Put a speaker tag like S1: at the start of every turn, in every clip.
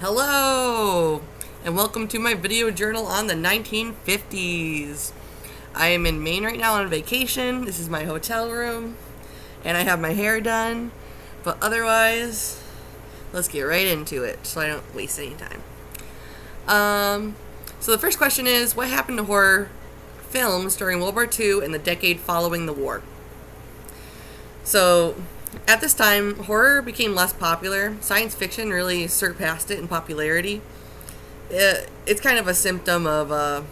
S1: Hello, and welcome to my video journal on the 1950s. I am in Maine right now on vacation. This is my hotel room, and I have my hair done. But otherwise, let's get right into it so I don't waste any time. So the first question is, what happened to horror films during World War II and the decade following the war? So, at this time, horror became less popular. Science fiction really surpassed it in popularity. It's kind of a symptom of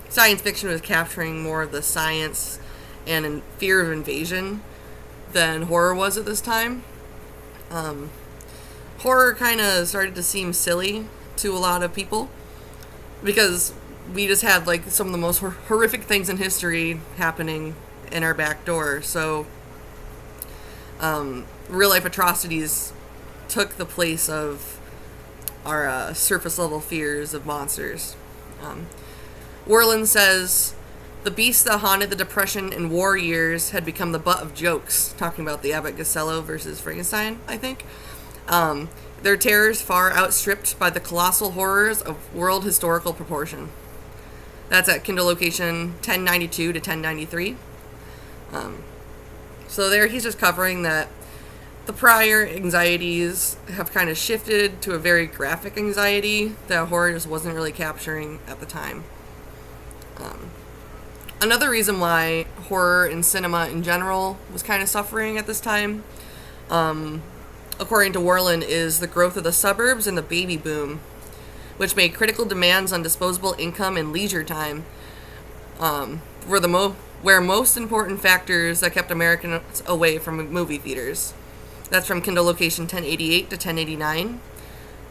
S1: science fiction was capturing more of the science and fear of invasion than horror was at this time. Horror kind of started to seem silly to a lot of people because we just had like some of the most horrific things in history happening in our back door. So real life atrocities took the place of our surface level fears of monsters. Werlin says the beasts that haunted the Depression and war years had become the butt of jokes, talking about the Abbott Costello versus Frankenstein, I think. Their terrors far outstripped by the colossal horrors of world historical proportion. That's at Kindle location 1092 to 1093. So there he's just covering that the prior anxieties have kind of shifted to a very graphic anxiety that horror just wasn't really capturing at the time. Another reason why horror and cinema in general was kind of suffering at this time, according to Werlin, is the growth of the suburbs and the baby boom, which made critical demands on disposable income and leisure time where most important factors that kept Americans away from movie theaters. That's from Kindle location 1088 to 1089.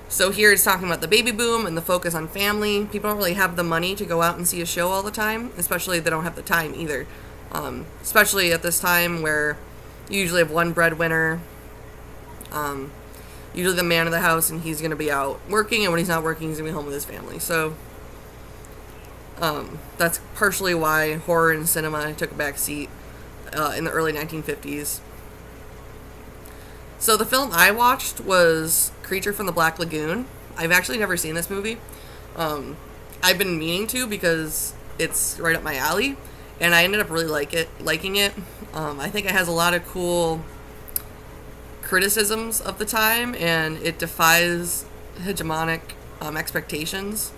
S1: So here it's talking about the baby boom and the focus on family. People don't really have the money to go out and see a show all the time, especially if they don't have the time either. Especially at this time where you usually have one breadwinner, usually the man of the house, and he's going to be out working, and when he's not working, he's going to be home with his family. So that's partially why horror and cinema took a back seat in the early 1950s. So the film I watched was Creature from the Black Lagoon. I've actually never seen this movie. I've been meaning to because it's right up my alley, and I ended up really liking it. I think it has a lot of cool criticisms of the time, and it defies hegemonic expectations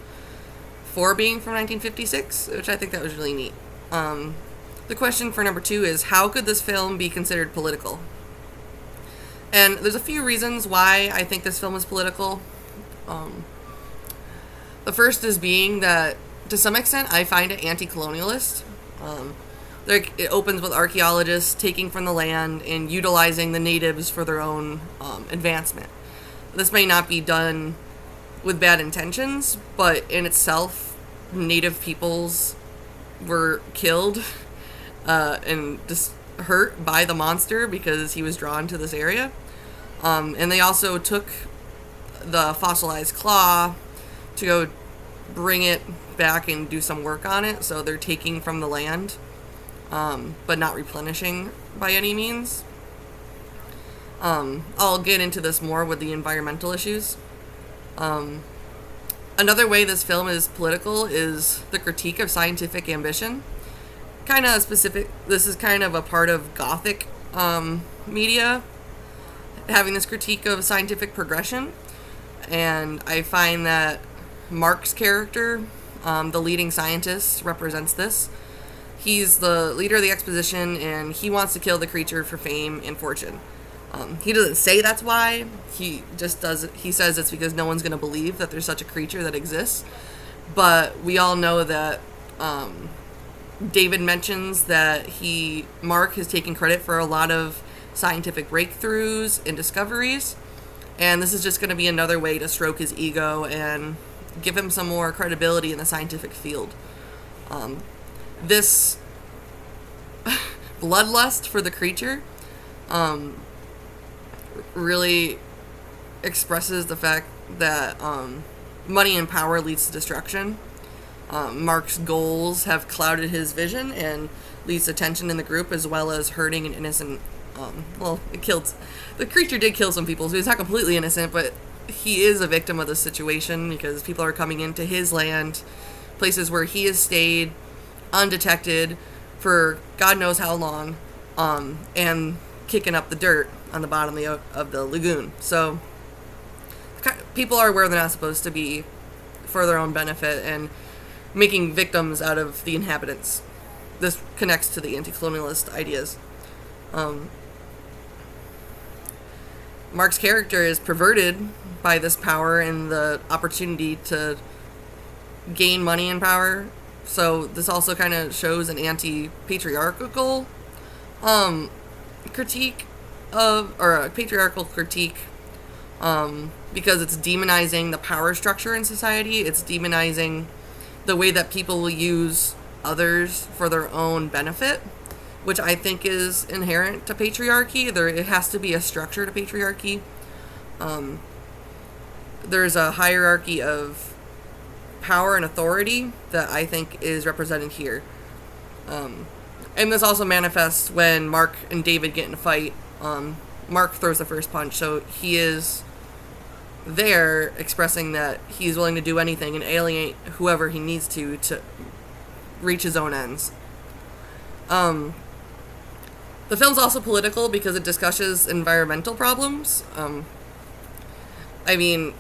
S1: for being from 1956, which I think that was really neat. The question for number 2 is, how could this film be considered political? And there's a few reasons why I think this film is political. The first is being that, to some extent, I find it anti-colonialist. It opens with archaeologists taking from the land and utilizing the natives for their own advancement. This may not be done with bad intentions, but in itself, native peoples were killed and just hurt by the monster because he was drawn to this area. And they also took the fossilized claw to go bring it back and do some work on it, so they're taking from the land, but not replenishing by any means. I'll get into this more with the environmental issues. Another way this film is political is the critique of scientific ambition. Kind of specific, this is kind of a part of Gothic media, having this critique of scientific progression. And I find that Mark's character, the leading scientist, represents this. He's the leader of the exposition, and he wants to kill the creature for fame and fortune. He doesn't say that's why. He just does. He says it's because no one's going to believe that there's such a creature that exists. But we all know that David mentions that Mark has taken credit for a lot of scientific breakthroughs and discoveries, and this is just going to be another way to stroke his ego and give him some more credibility in the scientific field. This bloodlust for the creature really expresses the fact that money and power leads to destruction. Mark's goals have clouded his vision and leads to tension in the group, as well as hurting an innocent. The creature did kill some people, so he's not completely innocent, but he is a victim of the situation because people are coming into his land, places where he has stayed undetected for God knows how long, and kicking up the dirt on the bottom of the lagoon. So people are where they're not supposed to be for their own benefit and making victims out of the inhabitants. This connects to the anti-colonialist ideas. Mark's character is perverted by this power and the opportunity to gain money and power. So this also kind of shows an anti-patriarchal critique of, or a patriarchal critique, because it's demonizing the power structure in society. It's demonizing the way that people will use others for their own benefit, which I think is inherent to patriarchy. It has to be a structure to patriarchy. There's a hierarchy of power and authority that I think is represented here. And this also manifests when Mark and David get in a fight. Mark throws the first punch, so he is there expressing that he's willing to do anything and alienate whoever he needs to reach his own ends. The film's also political because it discusses environmental problems. I mean,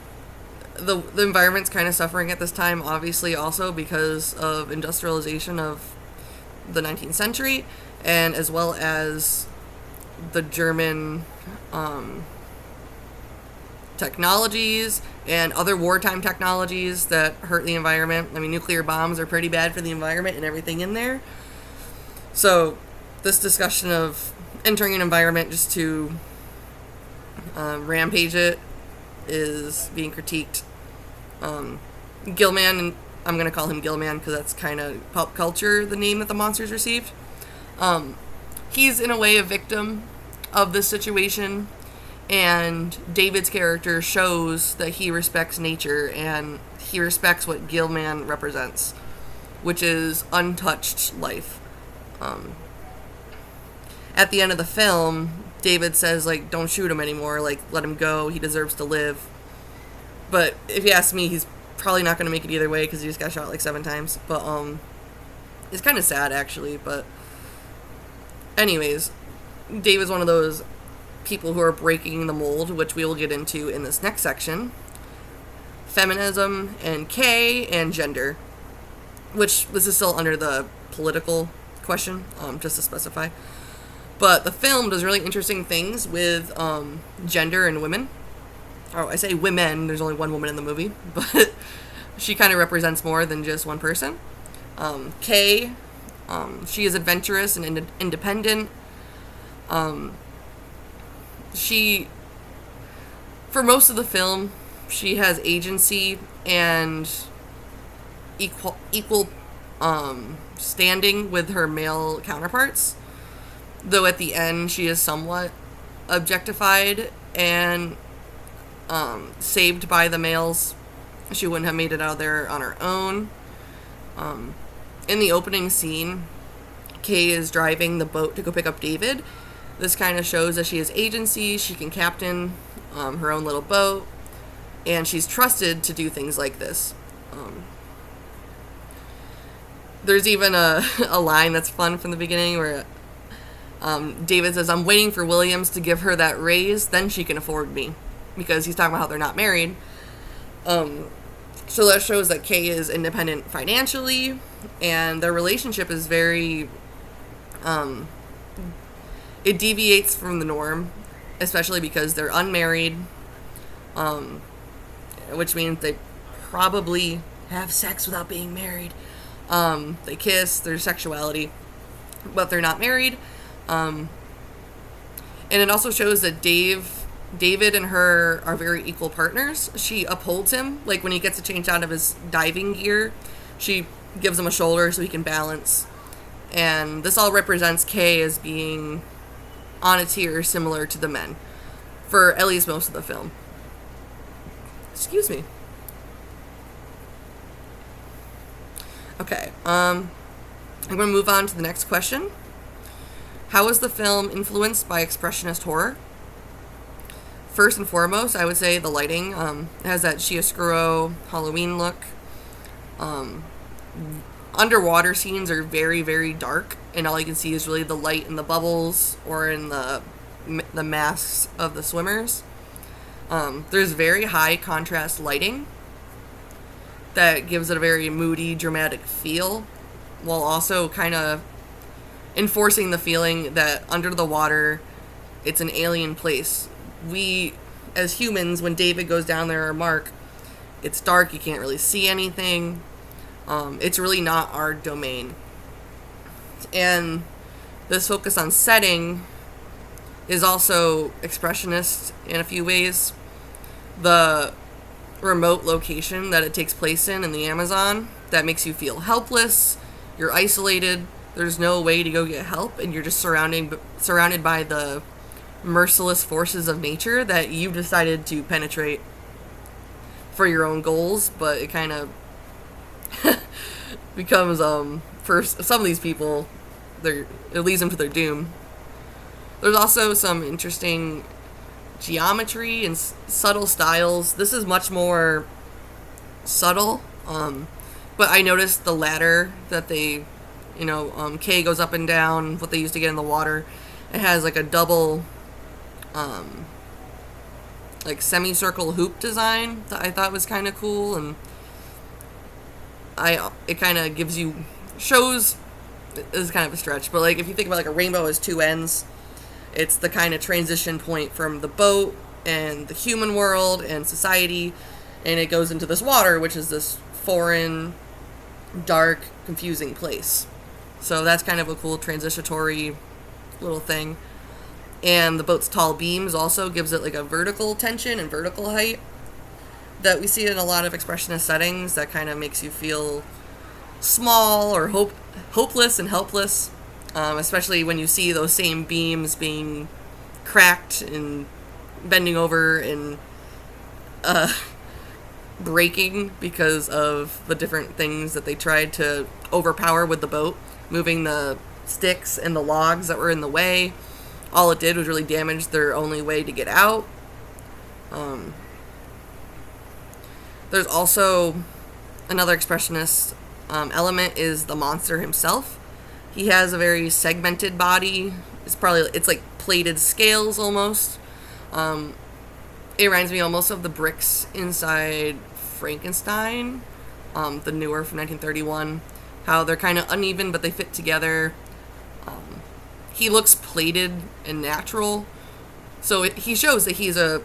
S1: the environment's kind of suffering at this time, obviously, also because of industrialization of the 19th century, and as well as the German technologies and other wartime technologies that hurt the environment. I mean, nuclear bombs are pretty bad for the environment and everything in there. So this discussion of entering an environment just to rampage it is being critiqued. Gilman, and I'm going to call him Gilman because that's kind of pop culture, the name that the monster's received. He's in a way a victim of this situation, and David's character shows that he respects nature and he respects what Gilman represents, which is untouched life. At the end of the film, David says, like, don't shoot him anymore, like, let him go, he deserves to live. But if you ask me, he's probably not going to make it either way because he just got shot like 7 times. But it's kind of sad, actually. But anyways, David's one of those people who are breaking the mold, which we will get into in this next section. Feminism and K and gender, which this is still under the political question, just to specify. But the film does really interesting things with gender and women. Oh, I say women, there's only one woman in the movie, but she kind of represents more than just one person. Kay, she is adventurous and independent. She, for most of the film, she has agency and equal standing with her male counterparts, though at the end she is somewhat objectified and saved by the males. She wouldn't have made it out of there on her own. In the opening scene, Kay is driving the boat to go pick up David. This kind of shows that she has agency, she can captain her own little boat, and she's trusted to do things like this. There's even a line that's fun from the beginning where David says, I'm waiting for Williams to give her that raise, then she can afford me. Because he's talking about how they're not married. So that shows that Kay is independent financially, and their relationship is very, it deviates from the norm, especially because they're unmarried, which means they probably have sex without being married. They kiss, there's sexuality, but they're not married. And it also shows that David and her are very equal partners. She upholds him. Like, when he gets to change out of his diving gear, she gives him a shoulder so he can balance. And this all represents Kay as being on a tier similar to the men, for at least most of the film. Excuse me. Okay, I'm going to move on to the next question. How was the film influenced by Expressionist horror? First and foremost, I would say the lighting. It has that chiaroscuro Halloween look. Um, Underwater scenes are very, very dark, and all you can see is really the light in the bubbles or in the masks of the swimmers. There's very high contrast lighting that gives it a very moody, dramatic feel, while also kind of enforcing the feeling that under the water, it's an alien place. We, as humans, when David goes down there or Mark, it's dark, you can't really see anything. It's really not our domain. And this focus on setting is also expressionist in a few ways. The remote location that it takes place in the Amazon, that makes you feel helpless, you're isolated, there's no way to go get help, and you're just surrounded by the merciless forces of nature that you've decided to penetrate for your own goals, but it kind of becomes, for some of these people, it leads them to their doom. There's also some interesting geometry and subtle styles. This is much more subtle, but I noticed the ladder that they, Kay goes up and down, what they used to get in the water. It has like a double, like semicircle hoop design that I thought was kind of cool, and it kind of shows, this is kind of a stretch, but like if you think about like a rainbow has two ends, it's the kind of transition point from the boat and the human world and society, and it goes into this water, which is this foreign, dark, confusing place. So that's kind of a cool transitory little thing. And the boat's tall beams also gives it like a vertical tension and vertical height that we see in a lot of expressionist settings that kind of makes you feel small or hopeless and helpless, especially when you see those same beams being cracked and bending over and breaking because of the different things that they tried to overpower with the boat, moving the sticks and the logs that were in the way. All it did was really damage their only way to get out. There's also another expressionist element is the monster himself. He has a very segmented body. It's like plated scales almost. It reminds me almost of the bricks inside Frankenstein, the newer from 1931. How they're kind of uneven, but they fit together. He looks plated and natural, so he shows that he's a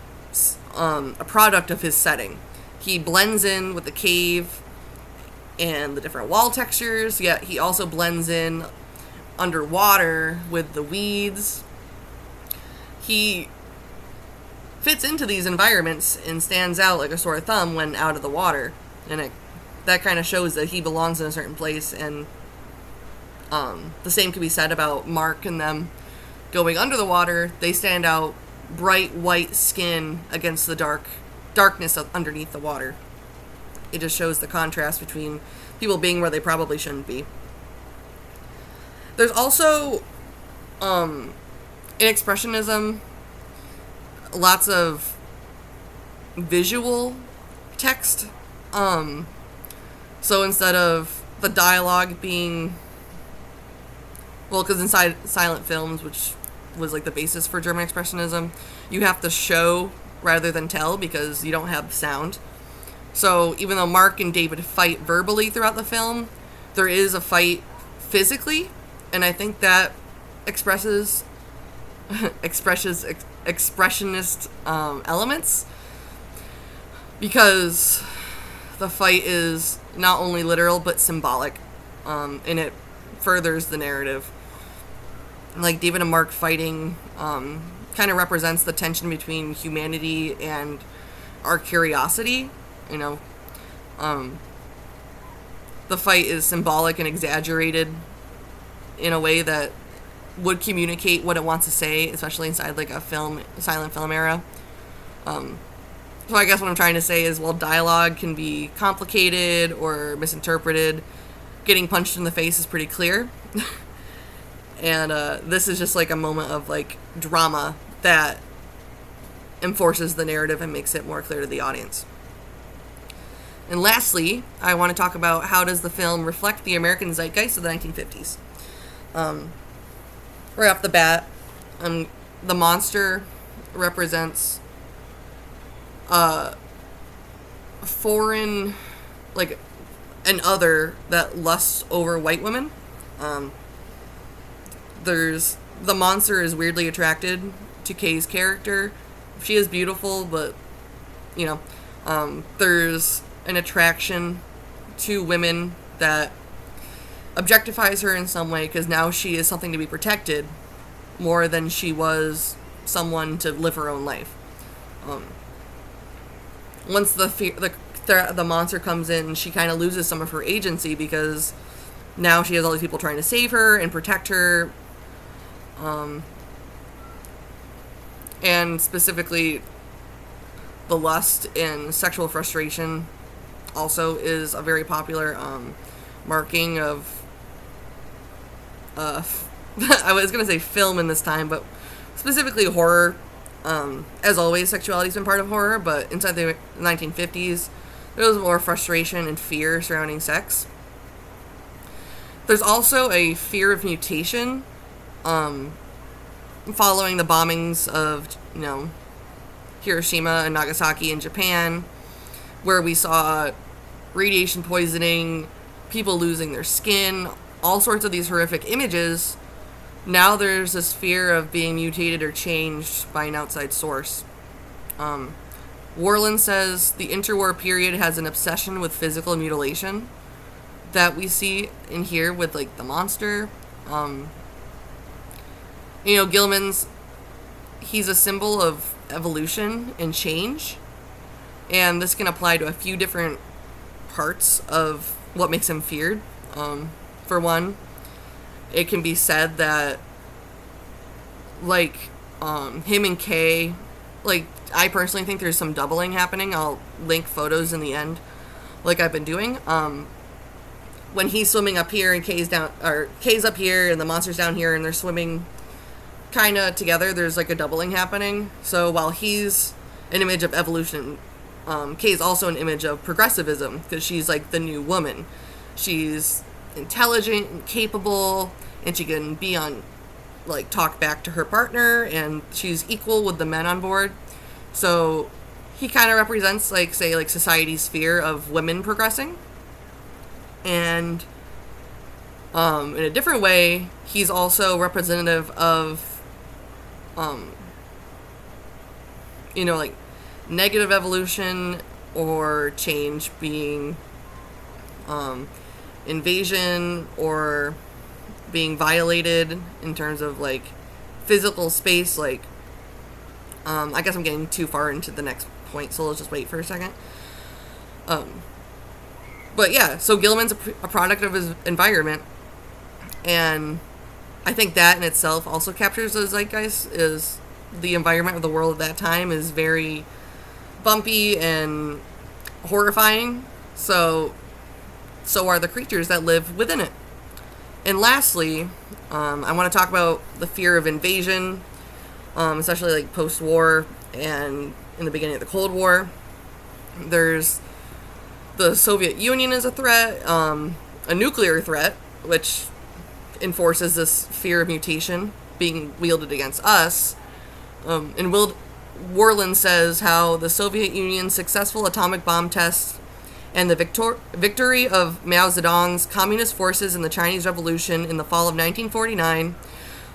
S1: product of his setting. He blends in with the cave and the different wall textures, yet he also blends in underwater with the weeds. He fits into these environments and stands out like a sore thumb when out of the water, and that kind of shows that he belongs in a certain place. And the same can be said about Mark and them going under the water. They stand out bright white skin against the darkness underneath the water. It just shows the contrast between people being where they probably shouldn't be. There's also, in Expressionism, lots of visual text. So instead of the dialogue being, well, because inside silent films, which was like the basis for German Expressionism, you have to show rather than tell because you don't have sound. So even though Mark and David fight verbally throughout the film, there is a fight physically, and I think that expressionist elements, because the fight is not only literal but symbolic, and it furthers the narrative. Like David and Mark fighting kind of represents the tension between humanity and our curiosity. The fight is symbolic and exaggerated in a way that would communicate what it wants to say, especially inside like a silent film era. So I guess what I'm trying to say is, while dialogue can be complicated or misinterpreted, getting punched in the face is pretty clear. And this is just like a moment of like drama that enforces the narrative and makes it more clear to the audience. And lastly, I want to talk about how does the film reflect the American zeitgeist of the 1950s. Right off the bat, the monster represents a foreign, like an other that lusts over white women. The monster is weirdly attracted to Kay's character. She is beautiful, but there's an attraction to women that objectifies her in some way, because now she is something to be protected more than she was someone to live her own life. Once the monster comes in, she kind of loses some of her agency, because now she has all these people trying to save her and protect her. And specifically, the lust and sexual frustration also is a very popular marking of I was going to say film in this time, but specifically horror. As always, sexuality's been part of horror, but inside the 1950s, there was more frustration and fear surrounding sex. There's also a fear of mutation, following the bombings of, Hiroshima and Nagasaki in Japan, where we saw radiation poisoning, people losing their skin, all sorts of these horrific images. Now there's this fear of being mutated or changed by an outside source. Worland says the interwar period has an obsession with physical mutilation that we see in here with, the monster. Gilman's, he's a symbol of evolution and change, and this can apply to a few different parts of what makes him feared. For one, it can be said that, him and Kay, I personally think there's some doubling happening. I'll link photos in the end, like I've been doing. When he's swimming up here and Kay's up here and the monster's down here and they're swimming kind of together, there's a doubling happening. So while he's an image of evolution, Kay's also an image of progressivism, because she's the new woman. She's intelligent and capable, and she can be on talk back to her partner, and she's equal with the men on board. So he kind of represents society's fear of women progressing. And in a different way, he's also representative of negative evolution or change being invasion or being violated in terms of physical space. I guess I'm getting too far into the next point, so let's just wait for a second. But yeah, so Gilman's a product of his environment, and I think that in itself also captures the zeitgeist. Is the environment of the world at that time is very bumpy and horrifying, so are the creatures that live within it. And lastly, I want to talk about the fear of invasion, especially post-war and in the beginning of the Cold War. There's the Soviet Union as a threat, a nuclear threat, which enforces this fear of mutation being wielded against us. And Worland says how the Soviet Union's successful atomic bomb tests and the victory of Mao Zedong's communist forces in the Chinese Revolution in the fall of 1949,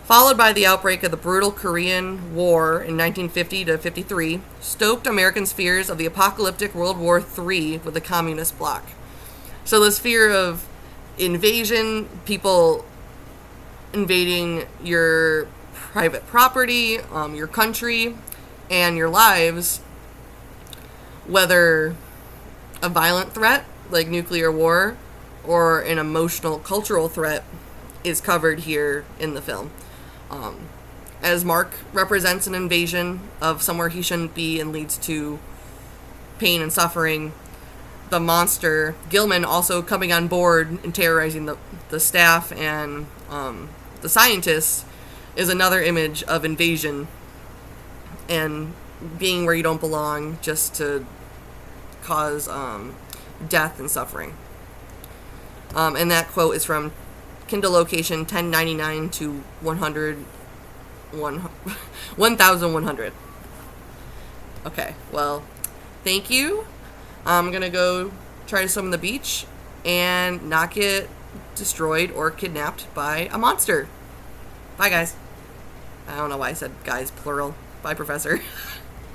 S1: followed by the outbreak of the brutal Korean War in 1950 to 53, stoked Americans' fears of the apocalyptic World War III with the communist bloc. So this fear of invasion, people invading your private property, your country, and your lives, whether a violent threat like nuclear war or an emotional, cultural threat, is covered here in the film. As Mark represents an invasion of somewhere he shouldn't be and leads to pain and suffering, the monster, Gilman, also coming on board and terrorizing the staff and the scientists, is another image of invasion. And being where you don't belong just to cause death and suffering. And that quote is from Kindle location 1099 to 1100. Okay, well, thank you. I'm going to go try to swim on the beach and not get destroyed or kidnapped by a monster. Bye, guys. I don't know why I said guys, plural. Bye, Professor.